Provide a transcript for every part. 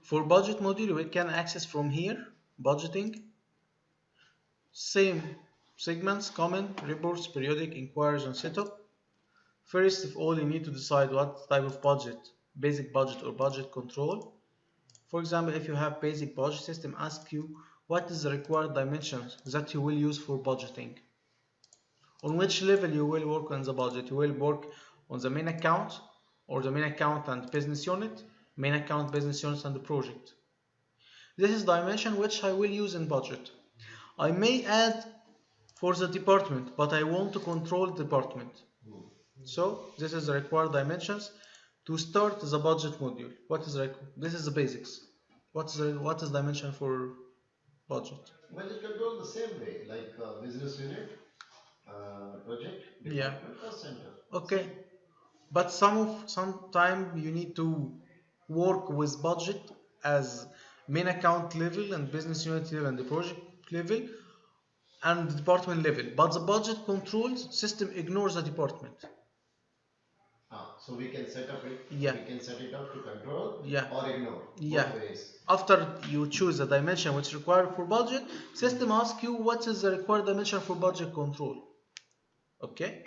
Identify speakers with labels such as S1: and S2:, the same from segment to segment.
S1: For budget module, we can access from here, budgeting, same segments, common, reports, periodic, inquiries, and setup. First of all, you need to decide what type of budget, basic budget or budget control. For example, if you have basic budget, system asks you what is the required dimensions that you will use for budgeting. On which level you will work on the budget. You will work on the main account or the main account and business unit, main account, business units, and the project. This is dimension which I will use in budget. I may add for the department, but I want to control the department. So this is the required dimensions to start the budget module. This is the basics. What is dimension for budget?
S2: Budget control the same way, like business unit, project, department, or center.
S1: Okay, but sometime you need to work with budget as main account level and business unit level and the project level and the department level. But the budget controls system ignores the department.
S2: So we can set up it.
S1: Yeah.
S2: We can set it up to control or ignore.
S1: Yeah.
S2: Both ways.
S1: After you choose the dimension which is required for budget, system asks you what is the required dimension for budget control. Okay.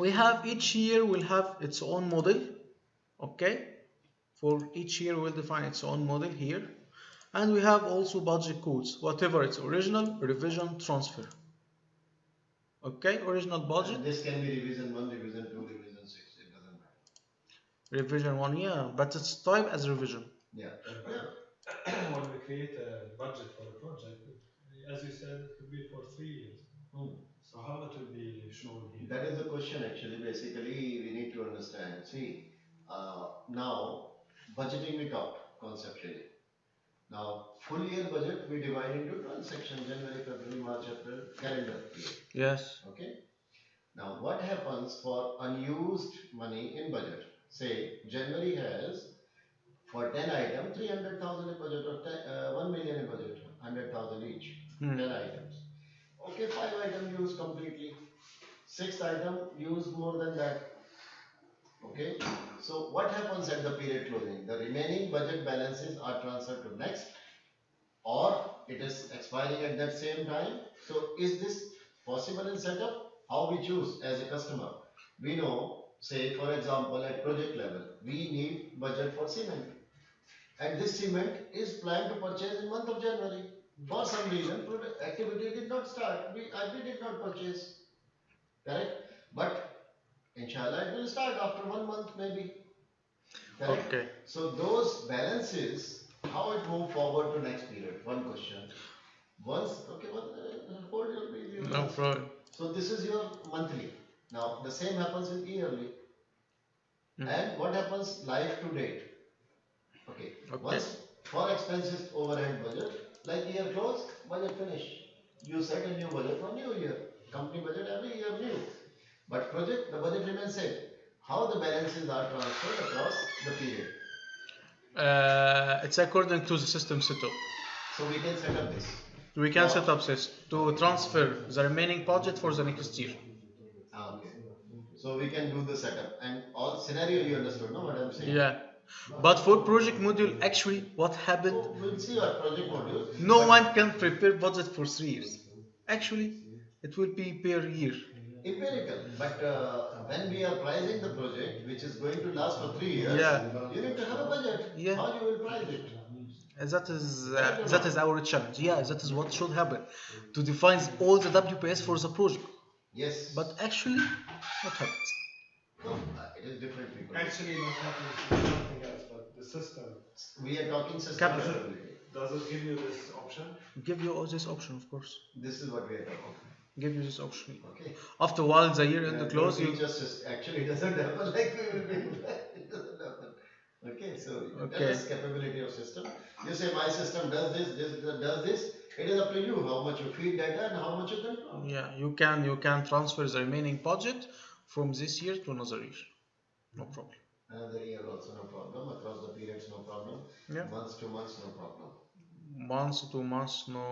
S1: We have each year will have its own model. Okay. For each year we'll define its own model here. And we have also budget codes, whatever it's original, revision, transfer. Okay, original budget.
S2: And this can be revision 1, revision 2, revision 6, it doesn't matter.
S1: Revision 1, yeah, but it's typed as revision.
S2: Yeah.
S3: When we create a budget for a project, as you said, it could be for 3 years. So how it will be shown here?
S2: That is the question actually. Basically, we need to understand. See, now budgeting we talked conceptually. Now, full year budget we divide into 12 sections: January, February, March, April, calendar year.
S1: Yes.
S2: Okay. Now, what happens for unused money in budget? Say, January has for 10 items 300,000 in budget or 1 million in budget, 100,000 each. 10 items. Okay, 5 items used completely. 6th item used more than that. Okay, so what happens at the period closing? The remaining budget balances are transferred to next, or it is expiring at that same time. So is this possible in setup? How we choose as a customer? We know, say for example at project level, we need budget for cement. And this cement is planned to purchase in month of January. For some reason, activity did not start. We did not purchase. Correct? But inshallah, it will start after 1 month maybe. Correct?
S1: Okay.
S2: So those balances, how it move forward to next period? One question. Once, okay, hold your video.
S1: No problem.
S2: So this is your monthly. Now the same happens with yearly. And what happens life to date? Okay. Once for expenses overhead budget, like year close, budget finish. You set a new budget for new year. Company budget every year new. But project, the budget remains same. How the balances are transferred across the period?
S1: It's according to the system setup.
S2: So we can set up this.
S1: We can set up this to transfer the remaining budget for the next year.
S2: Okay. So we can do the setup and all scenario you understood, no? What I'm saying?
S1: Yeah. But for project module, actually, what happened?
S2: We'll see our project module.
S1: No one can prepare budget for 3 years. Actually, it will be per year.
S2: Empirical, but when we are pricing the project, which is going to last for 3 years, you need to have a budget.
S1: Yeah.
S2: How you will price it?
S1: That is our challenge. Yeah, that is what should happen to define all the WPS for the project.
S2: Yes.
S1: But actually, what happens?
S2: No, it is different people.
S3: Actually, not happening is something else, but the system.
S2: We are talking system capability.
S3: Does it give you this option?
S1: Give you all this option, of course.
S2: This is what we are talking.
S1: Give you this option.
S2: Okay.
S1: After a while, the year end close, you
S2: just actually doesn't happen like we will be. It doesn't happen. Okay, so that is capability of system. You say my system does this, does this. It is up to you how much you feed data and how much you control.
S1: Yeah, you can transfer the remaining budget from this year to another year. No problem.
S2: Another year also no problem. Across the periods no problem.
S1: Yeah.
S2: Months to months no problem.
S1: Months to months no.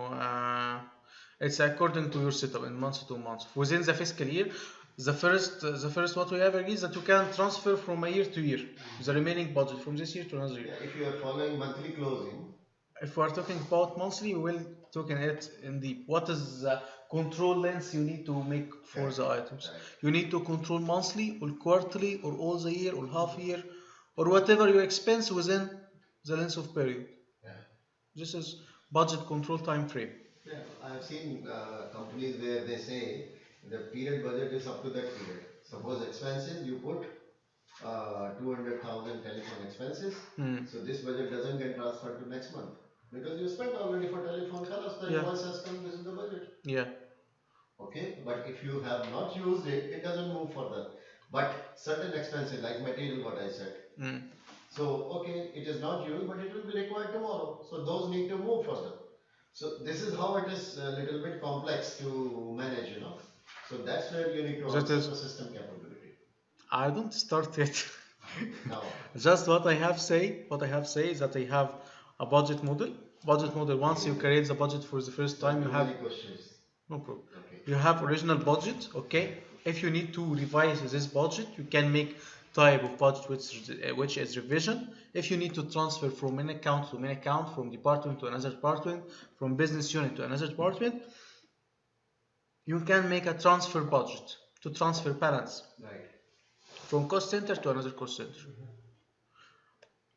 S1: It's according to your setup in months to months. Within the fiscal year, The first what we have agreed is that you can transfer from a year to year, the remaining budget from this year to another year.
S2: Yeah, if you are following monthly closing.
S1: If we are talking about monthly, we will talk in it in deep. What is the control length you need to make for the items?
S2: Right.
S1: You need to control monthly or quarterly or all the year or half year or whatever your expense within the length of period.
S2: Yeah.
S1: This is budget control time frame.
S2: Yeah, I have seen companies where they say the period budget is up to that period. Suppose expenses, you put 200,000 telephone expenses. So this budget doesn't get transferred to next month because you spent already for telephone. The invoice has come. This is the budget.
S1: Yeah.
S2: Okay, but if you have not used it, it doesn't move further. But certain expenses like material, what I said. So okay, it is not used, but it will be required tomorrow. So those need to move further. So this is how it is a little bit complex to manage, you know. So that's where you need to also the system capability.
S1: I don't start it.
S2: No.
S1: Just what I have say is that I have a budget model. Budget model. Once you create the budget for the first time, you have
S2: questions.
S1: No problem.
S2: Okay.
S1: You have original budget. Okay. If you need to revise this budget, you can make type of budget which is revision. If you need to transfer from an account to an account, from department to another department, from business unit to another department, you can make a transfer budget to transfer balance.
S2: Right.
S1: From cost center to another cost center.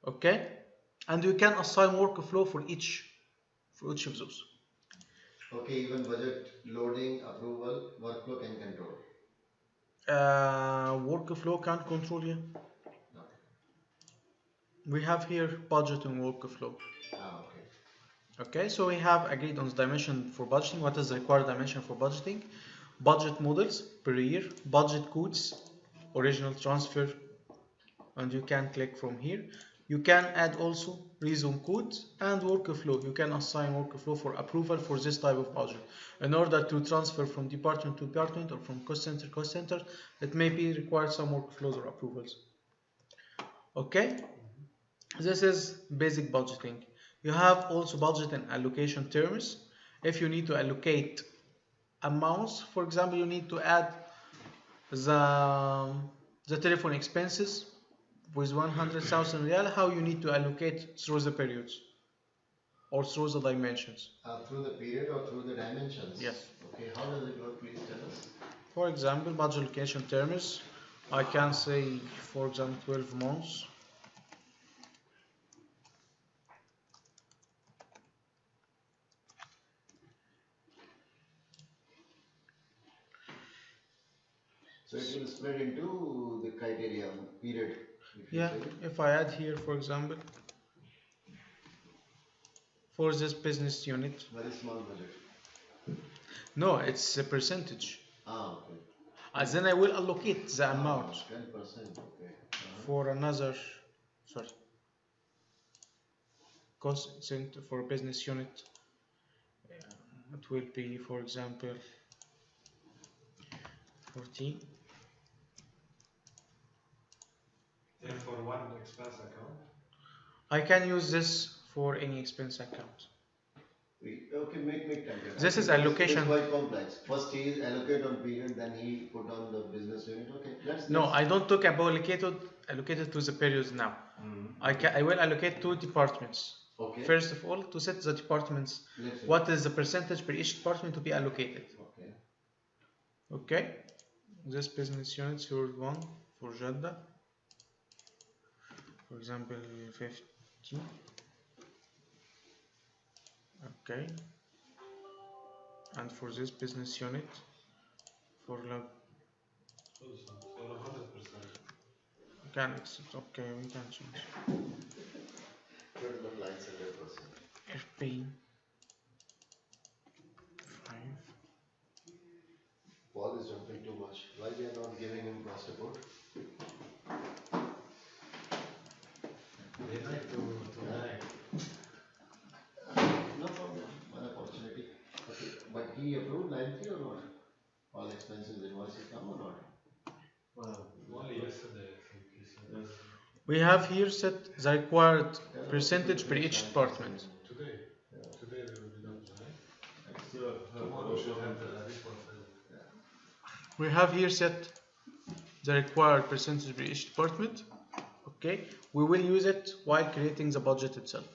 S1: Okay, and you can assign workflow for each of those.
S2: Okay, even budget loading, approval, workflow can control.
S1: Workflow can't control you.
S2: No.
S1: We have here budget and workflow.
S2: Okay.
S1: Okay, so we have agreed on the dimension for budgeting. What is the required dimension for budgeting? Budget models per year, budget codes, original transfer, and you can click from here. You can add also reason codes and workflow. You can assign workflow for approval for this type of budget. In order to transfer from department to department or from cost center to cost center, it may be required some workflows or approvals. Okay, this is basic budgeting. You have also budget and allocation terms. If you need to allocate amounts, for example, you need to add the telephone expenses with 100,000 real, how you need to allocate through the periods or through the dimensions.
S2: Through the period or through the dimensions?
S1: Yes.
S2: Okay, how does it work? Please tell us.
S1: For example, budget allocation terms, I can say, for example, 12 months.
S2: So it will split into the criteria period.
S1: If I add here, for example, for this business unit.
S2: Very small budget.
S1: No, it's a percentage.
S2: Okay.
S1: Then I will allocate the amount
S2: 10%. Okay.
S1: For another, cost center for business unit. It will be, for example, 14.
S3: And for one expense account?
S1: I can use this for any expense account.
S2: Okay, make time.
S1: This is allocation.
S2: It's quite complex. First he is allocate on period, then he put on the business unit. Okay,
S1: No, I don't talk about allocated to the periods now. I will allocate two departments.
S2: Okay.
S1: First of all, to set the departments, what is the percentage per each department to be allocated.
S2: Okay.
S1: Okay. This business unit, third one for Jeddah. For example, 50. Okay. And for this business unit, for log.
S3: For 100%.
S1: Can accept. Okay, we can change.
S2: Lines 100%.
S1: FP 5.
S2: Paul is jumping too much. Why they are not giving him cost report?
S3: They like to lag.
S2: No problem. One opportunity. Okay. But he approved 93 or not? All expenses invoices come or not?
S3: Well, only yesterday I think he said.
S1: We have here set the required percentage per each department.
S3: Today. Today they will be done, right? Tomorrow we should have the report.
S1: We have here set the required percentage for each department. Okay, we will use it while creating the budget itself.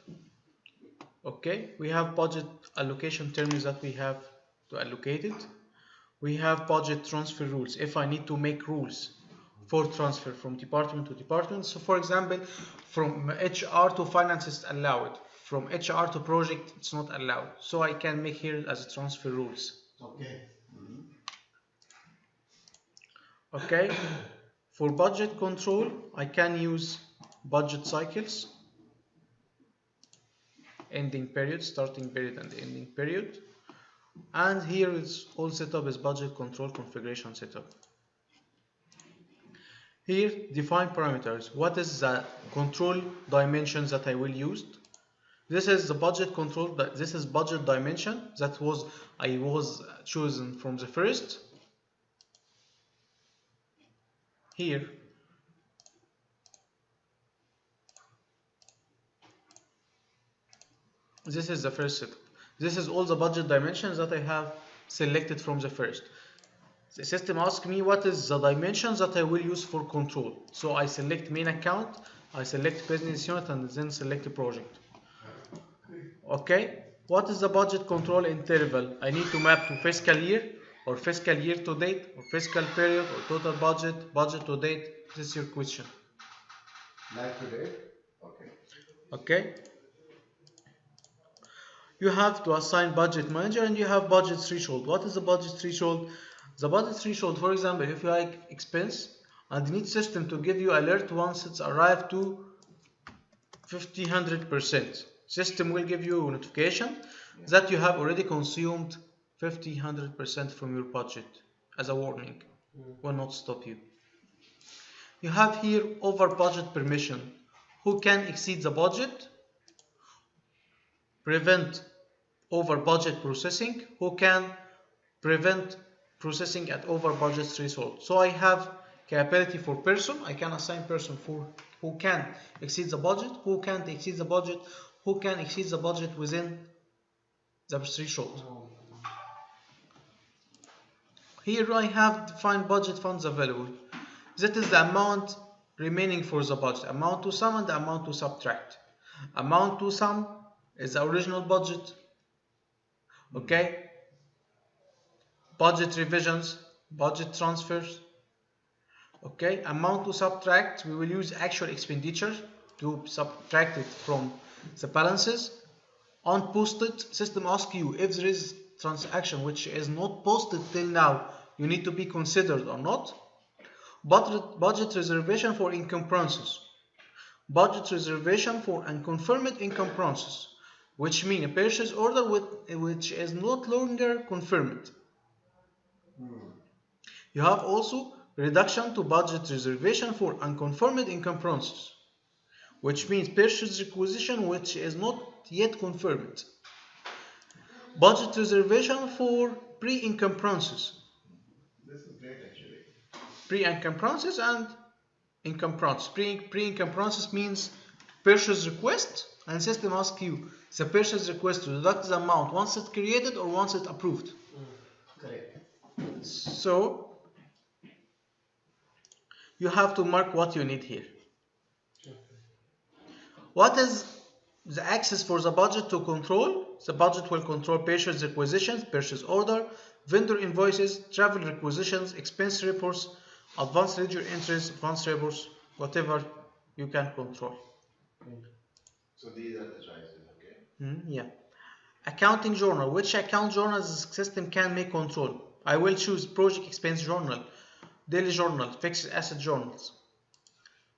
S1: Okay, we have budget allocation terms that we have to allocate it. We have budget transfer rules. If I need to make rules for transfer from department to department, so for example, from HR to finance is allowed, from HR to project it's not allowed, so I can make here as transfer rules.
S2: Okay.
S1: Okay, for budget control I can use budget cycles, ending period, starting period and ending period, and here it's all set up as budget control configuration setup. Here define parameters. What is the control dimensions that I will use? This is the budget control, this is budget dimension that I was chosen from the first. Here this is the first setup. This is all the budget dimensions that I have selected from the first. The system asks me what is the dimensions that I will use for control. So I select main account, I select business unit, and then select a project. Okay, what is the budget control interval? I need to map to fiscal year, or fiscal year to date, or fiscal period, or total budget, budget to date. This is your question.
S2: Life to date. Okay.
S1: Okay. You have to assign budget manager and you have budget threshold. What is the budget threshold? The budget threshold, for example, if you like expense and need system to give you alert once it's arrived to 100%. System will give you a notification that you have already consumed 100% from your budget as a warning. Will not stop you. You have here over budget permission. Who can exceed the budget? Prevent over budget processing. Who can prevent processing at over budget threshold? So I have capability for person. I can assign person for who can exceed the budget, who can't exceed the budget, who can exceed the budget within the threshold. Here I have defined budget funds available. That is the amount remaining for the budget. Amount to sum and the amount to subtract. Amount to sum is the original budget. Okay. Budget revisions, budget transfers. Okay. Amount to subtract, we will use actual expenditure to subtract it from the balances. Unposted, system asks you if there is transaction which is not posted till now, you need to be considered or not. Budget reservation for encumbrances. Budget reservation for unconfirmed encumbrances, which mean a purchase order which is not longer confirmed. You have also reduction to budget reservation for unconfirmed encumbrances, which means purchase requisition which is not yet confirmed. Budget reservation for pre-encumbrances.
S2: This is great actually.
S1: Pre-encumbrances and encumbrances. Pre-encumbrances means purchase request, and system asks you the purchase request to deduct the amount once it's created or once it's approved.
S2: Correct.
S1: So you have to mark what you need here. What is the access for the budget to control? The budget will control purchase requisitions, purchase order, vendor invoices, travel requisitions, expense reports, advanced ledger entries, advanced reports, whatever you can control.
S2: So these are the choices, okay?
S1: Yeah. Accounting journal. Which account journals the system can make control? I will choose project expense journal, daily journal, fixed asset journals.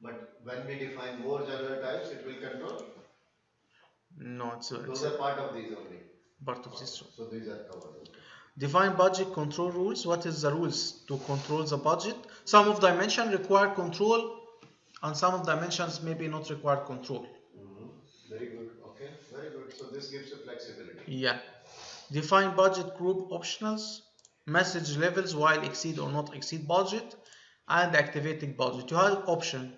S2: But when we define more journal types, it will control?
S1: No,
S2: Those are part of these only.
S1: Part of this.
S2: So these are covered. Okay.
S1: Define budget control rules. What is the rules to control the budget? Some of dimensions require control and some of dimensions maybe not require control.
S2: Very good. Okay, very good. So this gives you flexibility.
S1: Yeah. Define budget group optionals, message levels while exceed or not exceed budget, and activating budget. You have option.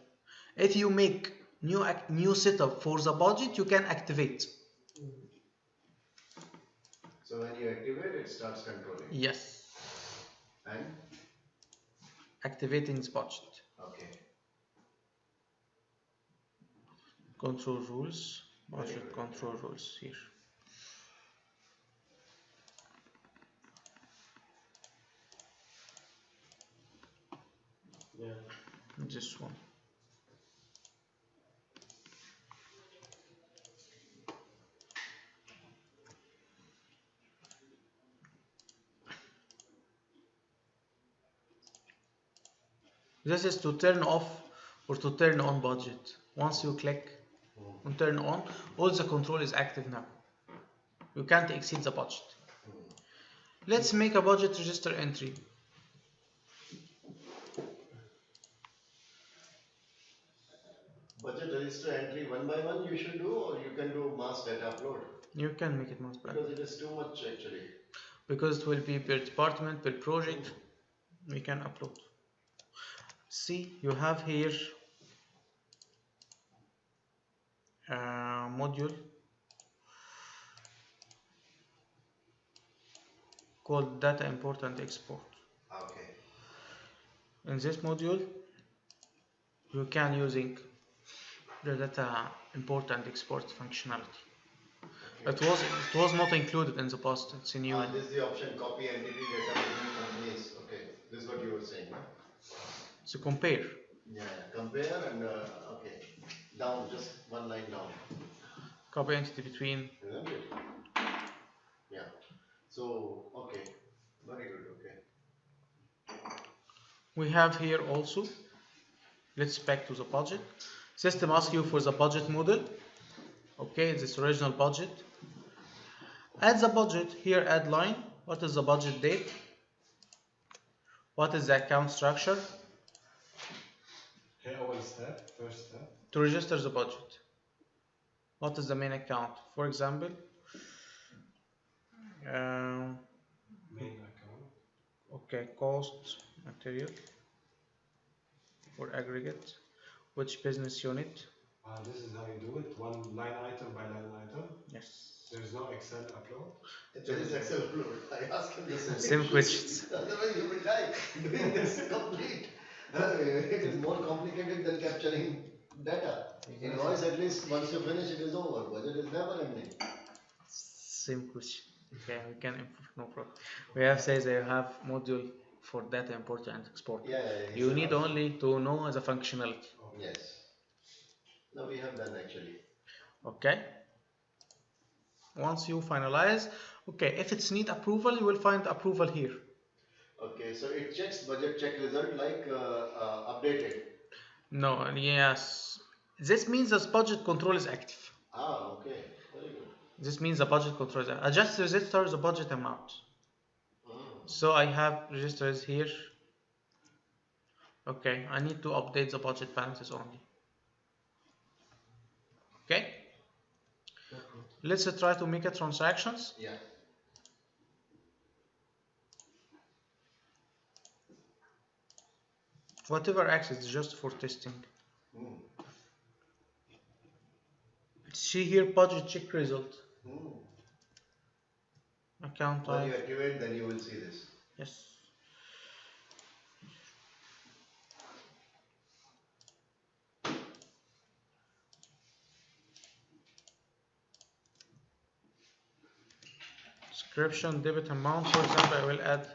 S1: If you make new setup for the budget, you can activate.
S2: So when you activate, it starts controlling.
S1: Yes.
S2: And
S1: activating the budget.
S2: Okay.
S1: Control rules,
S2: Very
S1: budget
S2: good.
S1: control rules here.
S3: Yeah.
S1: This one. This is to turn off or to turn on budget. Once you click on turn on, all the control is active now. You can't exceed the budget. Let's make a budget register entry.
S2: Budget register entry one by one you should do, or you can do mass data upload?
S1: You can make it much better.
S2: Because it is too much actually.
S1: Because it will be per department, per project, we can upload. See, you have here a module called data import and export.
S2: Okay.
S1: In this module, you can using the data import and export functionality.
S2: Okay.
S1: It was not included in the past. It's a new.
S2: This is the option copy entity data between companies. Okay, this is what you were saying, huh?
S1: So compare.
S2: Yeah, compare and okay, down, just one line down,
S1: Copy entity between.
S2: isn't it? Yeah. So okay, very good. Okay.
S1: We have here also. Let's back to the budget. System asks you for the budget model. Okay, this original budget. Add the budget here. Add line. What is the budget date? What is the account structure?
S3: Here, our step, first step.
S1: To register the budget. What is the main account? For example,
S3: Main account.
S1: okay, cost, material, for aggregate, which business unit?
S3: This is how you do it, one line item by line item.
S1: Yes.
S3: There's no Excel upload.
S2: There is Excel upload. I asked him the
S1: Same questions.
S2: Otherwise you will die doing this complete. It is more complicated than capturing data. Invoice, at least once you finish it is over. Budget is never ending.
S1: Same question. Okay, we can improve, no problem. We have says that you have module for data import and export.
S2: Yeah,
S1: You need only to know the functionality.
S2: yes. No, we have done actually.
S1: Okay. Once you finalize, okay, if it's need approval, you will find approval here.
S2: Okay, so it checks budget check result like updated.
S1: No, yes. This means the budget control is active.
S2: Ah, okay, very good.
S1: This means the budget control is active. I just register the budget amount. So I have registers here. Okay, I need to update the budget balances only. Okay. Let's try to make a transactions.
S2: Yeah.
S1: Whatever access is just for testing. See here budget check result. Account
S2: When you
S1: type.
S2: activate, then you will see this.
S1: Yes. Description debit amount, for example, I will add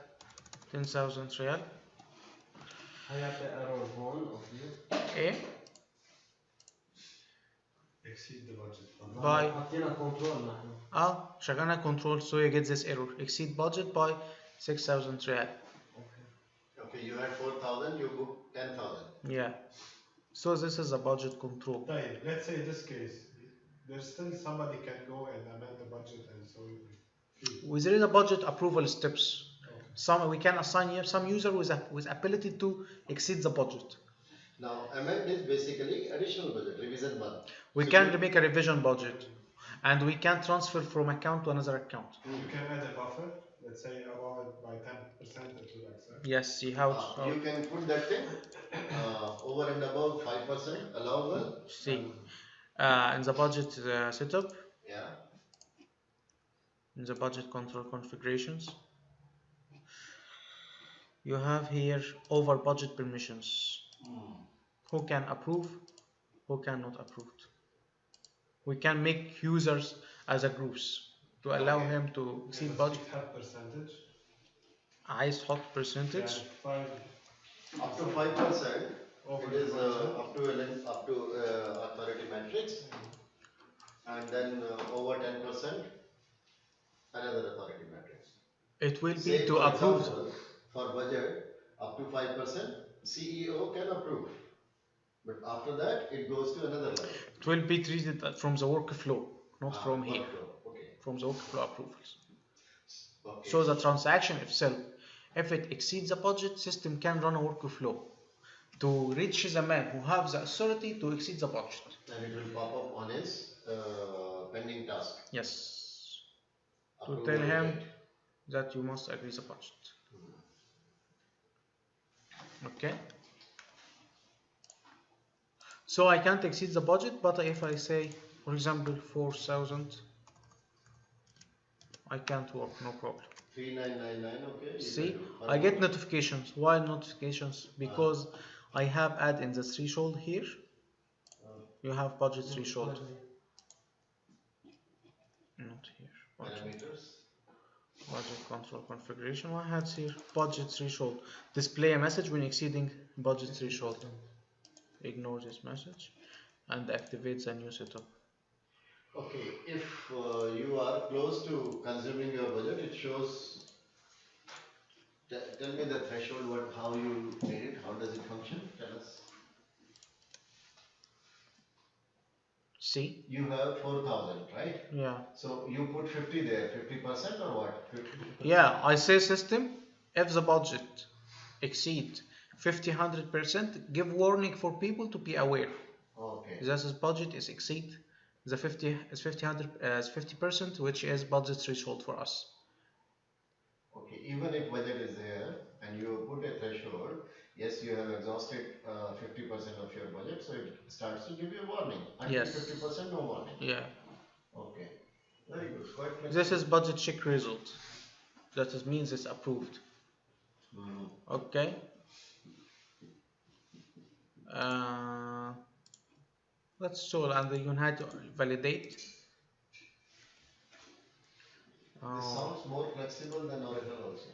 S1: 10,000 real.
S4: I have the error one of you.
S1: A
S3: Exceed the budget.
S1: by
S4: حطينا كنترول نحن.
S1: شغلنا control, so you get this error. Exceed budget by 6,000 real.
S2: Okay, you had 4,000, you booked 10,000.
S1: Yeah. So this is a budget control.
S3: طيب, let's say this case, there's still somebody can go and amend the budget and so it will.
S1: There is a budget approval steps.
S3: Okay.
S1: We can assign here some user with ability to exceed the budget.
S2: Now, amend is basically additional budget, revision 1.
S1: We
S2: So
S1: can
S2: you-
S1: make a revision budget, and we can transfer from account to another account.
S3: You can add a buffer, let's say above it by 10% it will accept.
S1: Yes, see how it's
S2: You can put that thing over and above 5% allowable.
S1: see in the budget setup,
S2: Yeah.
S1: in the budget control configurations. you have here over budget permissions. Who can approve, who cannot approve. We can make users as a groups to allow him to exceed budget.
S3: percentage.
S1: Highest hot percentage.
S2: Up to 5%. It is up to authority matrix, and then over 10%, another authority matrix.
S1: It will
S2: Say,
S1: be to
S2: for
S1: approve.
S2: example, for budget up to 5%, CEO can approve, but after that it goes to another level.
S1: It will be treated from the workflow, not from here.
S2: Okay.
S1: From the workflow approvals.
S2: Okay.
S1: So the transaction itself, if it exceeds the budget, system can run a workflow to reach the man who has the authority to exceed the budget.
S2: And it will pop up on his pending task.
S1: Yes.
S2: Approval
S1: To tell him
S2: date.
S1: that you must agree the budget. Okay. So I can't exceed the budget, but if I say, for example, 4,000, I can't work, no problem.
S2: 3999, okay.
S1: See, I get notifications. Why notifications? Because I have add in the threshold here. You have budget threshold. Not here.
S2: Parameters.
S1: Budget control configuration. I had here budget threshold. Display a message when exceeding budget threshold. Ignore this message and activate the new setup.
S2: Okay, if you are close to consuming your budget, it shows. Tell me the threshold, how you made it, how does it function? Tell us.
S1: See?
S2: You have 4,000, right?
S1: Yeah.
S2: So you put 50 there, 50% or what? 50%?
S1: Yeah, I say system, if the budget exceed 50-100%, give warning for people to be aware.
S2: Okay.
S1: This budget is exceed the 50%, which is budget threshold for us.
S2: Okay, even if budget is there and you put a threshold, yes, you have exhausted 50% of your budget, so it starts to give you a warning. Until
S1: Yes.
S2: 50%, no warning.
S1: Yeah.
S2: Okay, very good. Quite flexible.
S1: This is budget check result. That means it's approved. Okay. That's all, and then you had to validate.
S2: This sounds more flexible than Oracle also.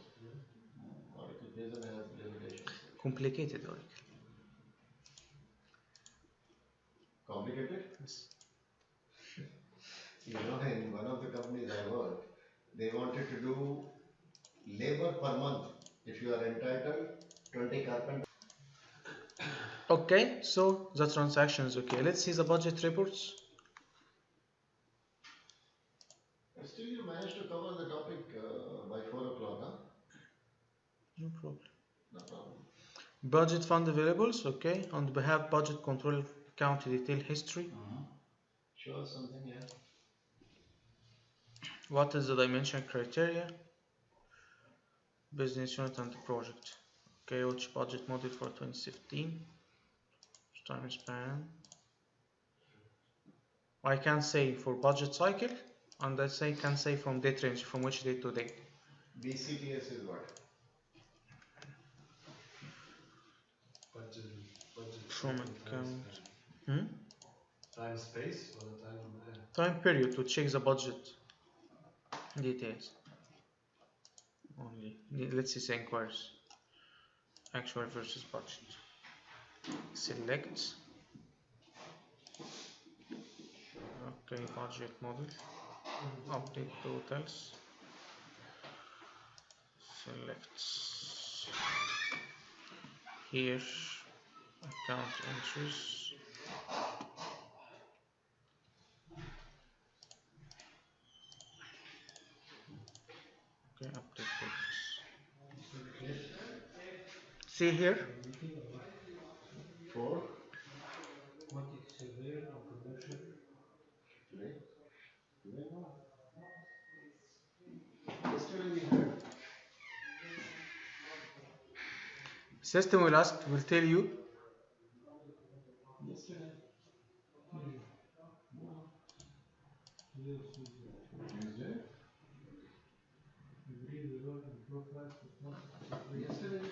S2: Oracle doesn't have limitations.
S1: Complicated Oracle.
S2: Complicated?
S1: Yes.
S2: You know, in one of the companies I worked, they wanted to do labor per month. If you are entitled 20 carpenters.
S1: Okay, so the transaction is okay. Let's see the budget reports.
S2: Still, you managed to cover the topic by 4 o'clock, huh?
S1: No problem.
S2: No problem.
S1: Budget fund availables, okay. On behalf budget control account detail history.
S2: Show us something, yeah.
S1: What is the dimension criteria? Business unit and project. Okay, which budget model for 2015? Time span. I can say for budget cycle, and I can say from date range, from which date to date.
S2: BCTS is what?
S3: Budget
S1: From account.
S3: Time space or the time
S1: Time period to check the budget details. Only. Let's see the inquiries. Actual versus budget. Select. Okay, budget model. Update totals. Select. Here, account entries. Okay, update totals. See here.
S2: For? Yesterday we had.
S1: System will tell you.
S2: Yesterday. Yesterday we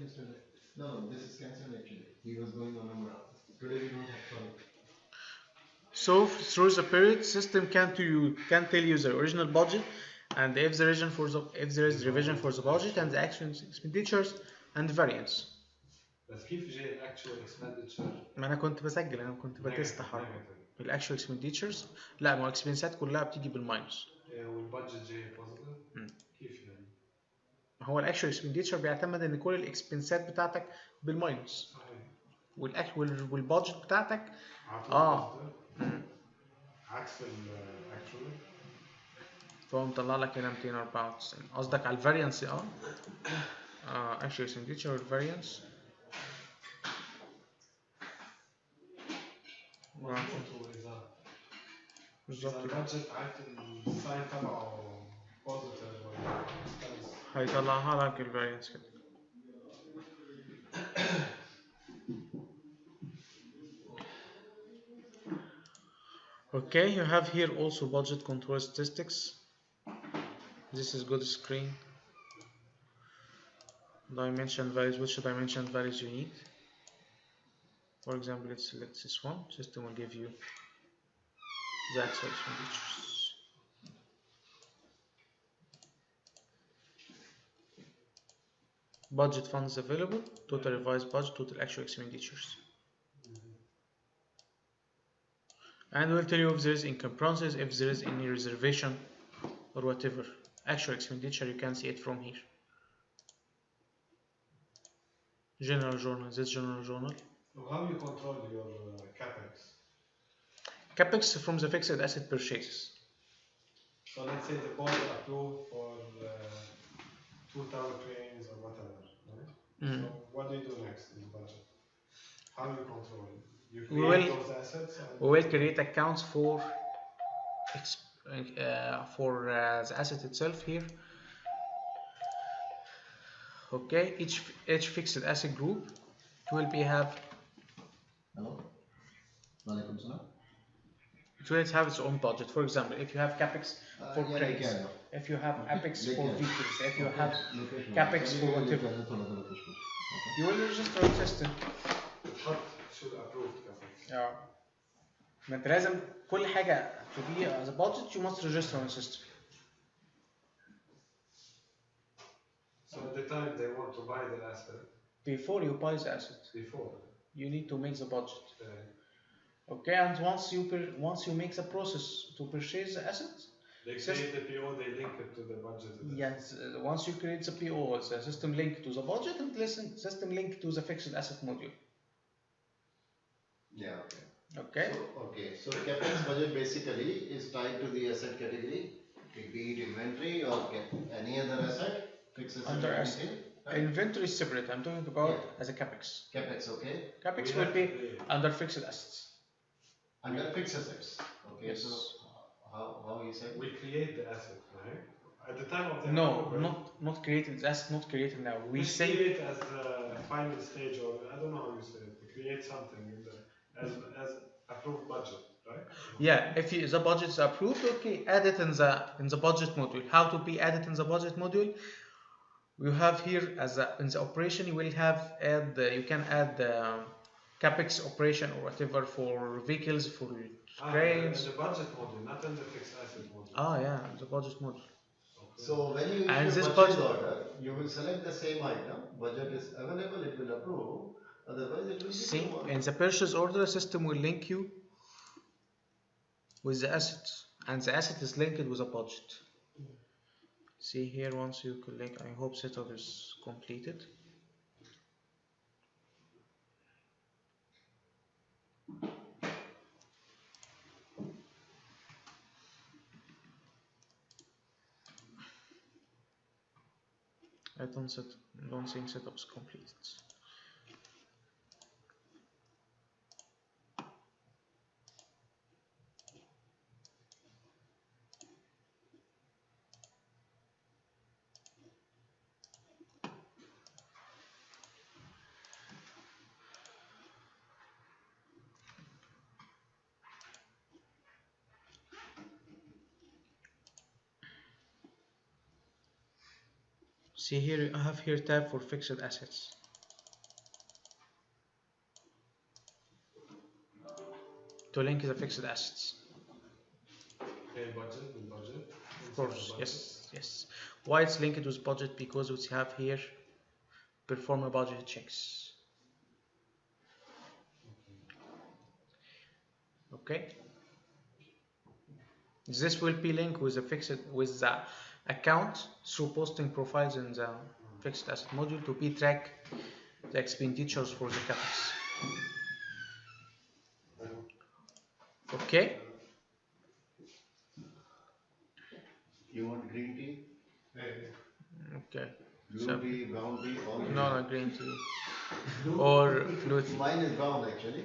S2: you said it. No, this is cancelled actually. He was going on Umrah. Today we don't have flight.
S1: So through the period, system can tell you the original budget, and if there is revision for the budget and the actual expenditures and variance.
S3: بس كيف جاي الاكشوال اكسبندتشر؟
S1: ما انا كنت بسجل، انا كنت بتست حركه الاكشوال اكسبنديتشرز. لا، ما هو الاكسبنسات كلها بتيجي بالماينس.
S3: والبادجت جاي بوزيتيف. كيف يعني؟
S1: هو الاكشوال اكسبنديتشر بيعتمد ان كل الاكسبنسات بتاعتك بالماينس.
S3: صحيح.
S1: والبادجت بتاعتك
S3: عكس الاكشوال.
S1: فهو مطلع لك هنا 294. قصدك على الفاريانس. اكشوال اكسبنديتشر والفاريانس. بالظبط.
S3: البادجت عارف الساين تبعه بوزيتيف ولا
S1: هيطلعها لك الفاريانس كده. Okay, you have here also budget control statistics. This is good screen. Dimension values, which dimension values you need. For example, let's select this one. System will give you the actual expenditures. Budget funds available, total revised budget, total actual expenditures. And we'll tell you if there is income process, if there is any reservation or whatever. Actual expenditure, you can see it from here. General journal, this general journal.
S3: How do you control your capex?
S1: Capex from the fixed asset purchases.
S3: So let's say the board approved for 2 tower cranes or whatever, right? So what do you do next in the budget? How do you control it? You create those assets?
S1: We will create accounts for the asset itself here. Okay, each fixed asset group will have.
S2: Hello? Walaikum salam.
S1: It will have its own budget. For example, if you have capex for cranes, if you have capex for vehicles, if you have capex for whatever, you will register the system.
S3: should approve capex.
S1: Yeah. ما انت لازم كل حاجة to be as a budget you must register on the system.
S3: So at the time they want to buy the asset.
S1: Before you buy the asset.
S3: Before.
S1: You need to make the budget. Okay, and once you make the process to purchase the asset.
S3: They create the PO, they link it to the budget.
S1: Yes, once you create the PO, it's a system link to the budget and system link to the fixed asset module.
S2: Yeah, okay.
S1: Okay.
S2: So the capex budget basically is tied to the asset category, be it inventory or any other asset, fixed asset.
S1: Under asset. Inventory is separate. I'm talking about as a capex.
S2: Capex, okay.
S1: Capex will be under fixed assets.
S2: Under fixed assets. Okay,
S1: yes.
S2: So how you said?
S3: We create the asset, right? At the time of the
S1: not created. That's not created now. We say
S3: it as the final stage, or I don't know how you say it. We create something in the as approved budget, right?
S1: Yeah, if the budget is approved, okay, add it in the budget module. How to be added in the budget module? We have here in the operation you will have you can add the capex operation or whatever for vehicles, for cranes.
S3: In the budget module, not in the fixed asset module.
S1: Yeah, the budget module.
S2: Okay. So when you issue budget order, you will select the same item. Budget is available, it will approve. Otherwise, it will be.
S1: See, in the purchase order, system will link you with the assets, and the asset is linked with a budget. See here, once you click, I hope setup is completed. I don't think setup is completed. See here, I have here tab for fixed assets. to link the fixed assets.
S3: Okay, budget with budget.
S1: Of course, yes. Why it's linked with budget? Because we have here perform a budget checks. Okay. This will be linked with the account through posting profiles in the fixed asset module to be track the expenditures for the capex. Okay.
S2: You want green tea?
S1: Okay.
S2: Blue tea, brown tea, all green.
S1: No, green tea. Or blue tea.
S2: Mine is brown actually.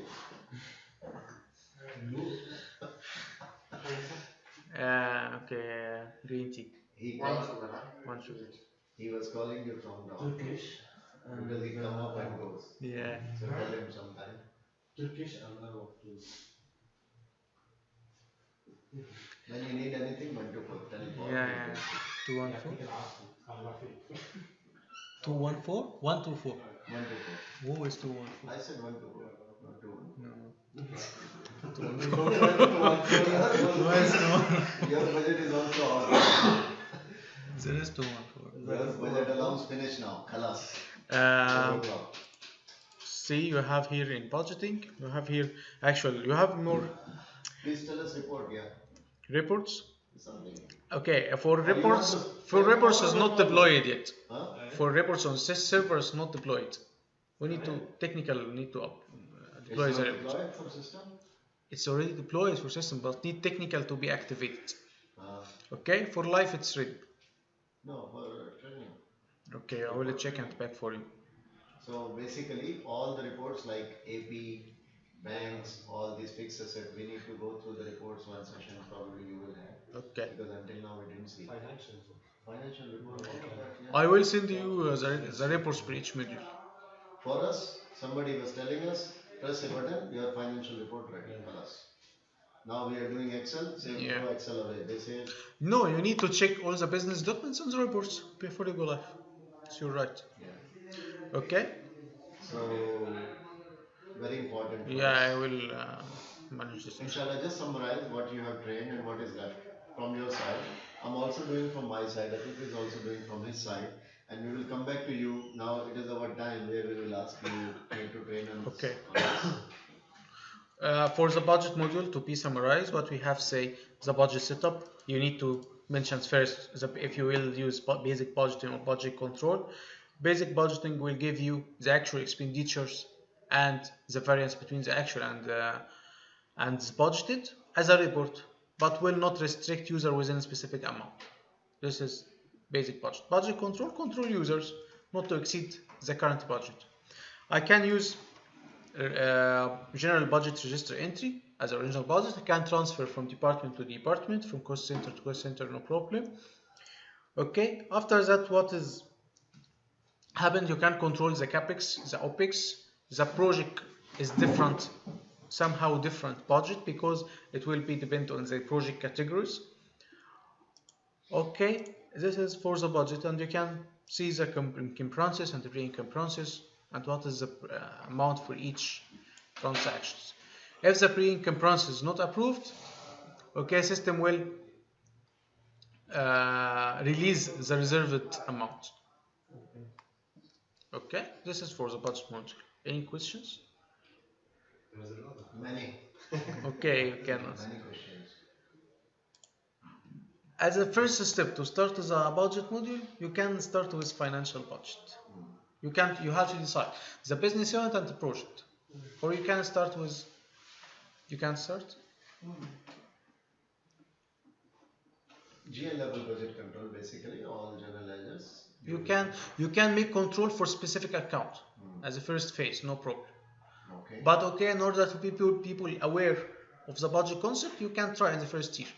S1: Okay, green tea. One sugar.
S2: He was calling you from down.
S4: Turkish.
S2: Because he come up and goes.
S1: Yeah.
S2: So tell him sometime.
S4: Turkish and Arab, please.
S2: When you need anything, 124. Tell him.
S1: Yeah. 214. 214? 124.
S2: 124.
S1: Who is 214?
S2: I said 124, not 214.
S1: No.
S2: Your budget is also out.
S1: There is 214.
S2: Your budget allowance finished now. Khalas.
S1: See, you have here in budgeting, you have here, actually, you have more
S2: Please tell us report, yeah.
S1: reports.
S2: Something.
S1: Okay, for reports is not deployed yet.
S2: Huh?
S1: For reports on this server is not deployed. We need to deploy
S2: It's
S1: the
S2: not
S1: report.
S2: deployed for system?
S1: It's already deployed for system, but need technical to be activated.
S2: Ah.
S1: Okay, for live it's ready.
S2: No, for training.
S1: Okay, I will check and back for you.
S2: So basically, all the reports like AP, banks, all these fixed assets, we need to go through the reports one session. Probably you will have.
S1: Okay.
S2: Because until now we didn't see. Financial report. All of that, yeah.
S1: I will send you the reports for each module.
S2: For us, somebody was telling us, press a button, your financial report ready for us. Now we are doing Excel, say throw Excel away. They say
S1: No, you need to check all the business documents and the reports before you go live. So you're right.
S2: yeah.
S1: Okay.
S2: So very important. For
S1: Yeah,
S2: us.
S1: I will manage this.
S2: Inshallah, just summarize what you have trained and what is left from your side. I'm also doing from my side. Atif is also doing from his side. And we will come back to you. Now it is our time where we will ask you to train on
S1: Okay.
S2: on this.
S1: For the budget module to be summarized, what we have say the budget setup. You need to mention first if you will use basic budgeting or budget control. Basic budgeting will give you the actual expenditures and the variance between the actual and the budgeted as a report, but will not restrict user within a specific amount. This is basic budget. Budget control users not to exceed the current budget. I can use general budget register entry as original budget. I can transfer from department to department, from cost center to cost center, no problem. Okay, after that, what is happened? You can control the capex, the opex. The project is different, somehow different budget because it will be depend on the project categories. Okay, this is for the budget, and you can see the encumbrances and the pre-encumbrances and what is the amount for each transactions. If the pre-encumbrance is not approved, okay, system will release the reserved amount. Okay, this is for the budget module. Any questions?
S2: Many.
S1: Okay, you can answer.
S2: Many questions.
S1: As a first step to start the budget module, you can start with financial budget. You have to decide the business unit and the project, or you can start with. You can start.
S2: GL level budget control, basically all general ledgers.
S1: You can make control for specific account as a first phase, no problem.
S2: Okay.
S1: But okay, in order to people aware of the budget concept, you can try in the first year.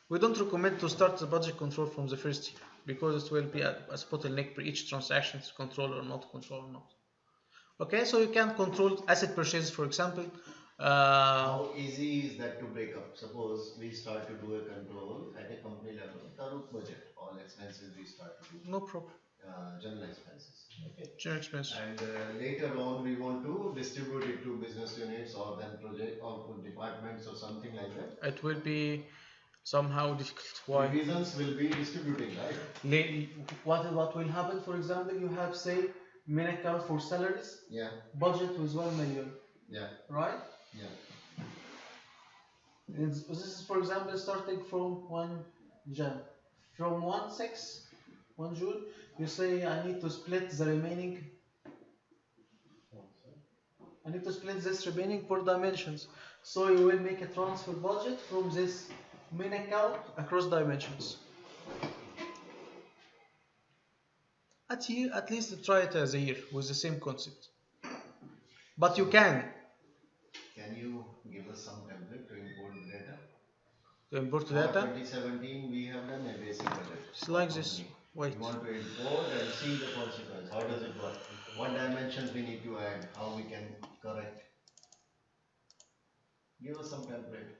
S1: We don't recommend to start the budget control from the first year because it will be a bottleneck for each transaction to control or not control or not. Okay, so you can control asset purchases, for example.
S2: How easy is that to break up? Suppose we start to do a control at a company level, Tarouk budget, all expenses we start to do.
S1: No problem.
S2: general expenses. Okay.
S1: General expense.
S2: And later on, we want to distribute it to business units or then project or to departments or something like that.
S1: It will be somehow difficult. Why?
S2: Divisions will be distributing, right?
S1: What will happen? For example, you have say main account for salaries.
S2: Yeah.
S1: Budget was 1 million.
S2: Yeah.
S1: Right?
S2: Yeah.
S1: This is, for example, starting from 1 Jan. From 1 June, you say I need to split the remaining. I need to split this remaining per dimensions. So you will make a transfer budget from this main account across dimensions. At least try it as a year with the same concept. But you can.
S2: Can you give us some template to import the data?
S1: To import
S2: For
S1: data?
S2: 2017, we have done a basic budget.
S1: It's like this. Wait.
S2: We want to import and see the consequence. How does it work? What dimensions we need to add? How we can correct? Give us some template.